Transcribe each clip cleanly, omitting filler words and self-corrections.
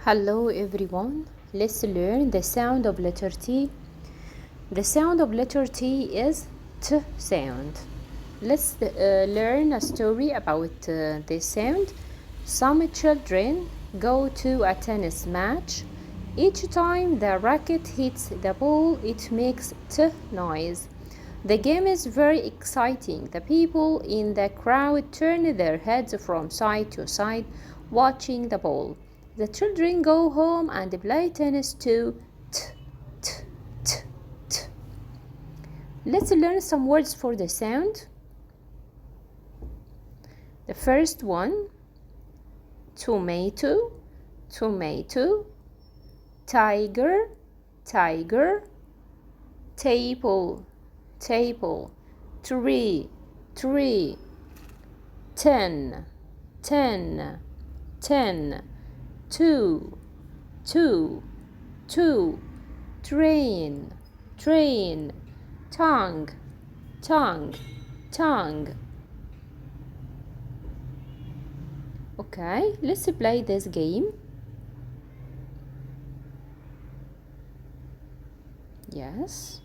Hello everyone, let's learn the sound of letter T. The sound of letter T is T sound. Let's learn a story about this sound. Some children go to a tennis match. Each time the racket hits the ball, it makes T noise. The game is very exciting. The people in the crowd turn their heads from side to side, watching the ball. The children go home and play tennis too. T, t, t, t. Let's learn some words for the sound. The first one, tomato, tomato, tiger, tiger, table, table, tree, tree, 10, 10, 10, 2, 2, 2, train, train, tongue, tongue, tongue. Okay, let's play this game. Yes.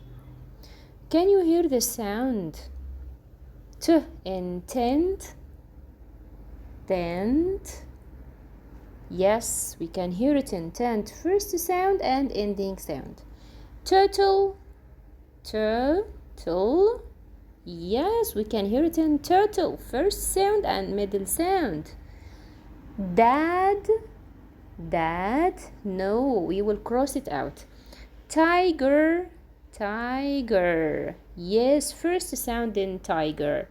Can you hear the sound? T in tent, tent. Yes, we can hear it in tent. First sound and ending sound. Turtle, turtle. Yes, we can hear it in turtle. First sound and middle sound. Dad, dad. No, we will cross it out. Tiger, tiger. Yes, first sound in tiger.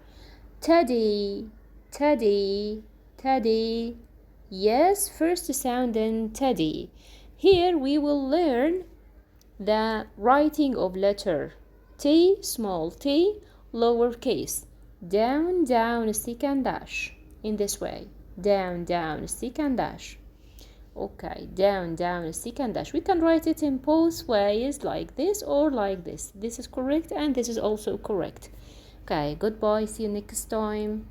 Teddy, teddy, teddy. Yes, first sound in teddy. Here we will learn the writing of letter T, small t, lowercase. Down, down, stick and dash. In this way. Down, down, stick and dash. Okay, down, down, stick and dash. We can write it in both ways, like this or like this. This is correct and this is also correct. Okay, goodbye. See you next time.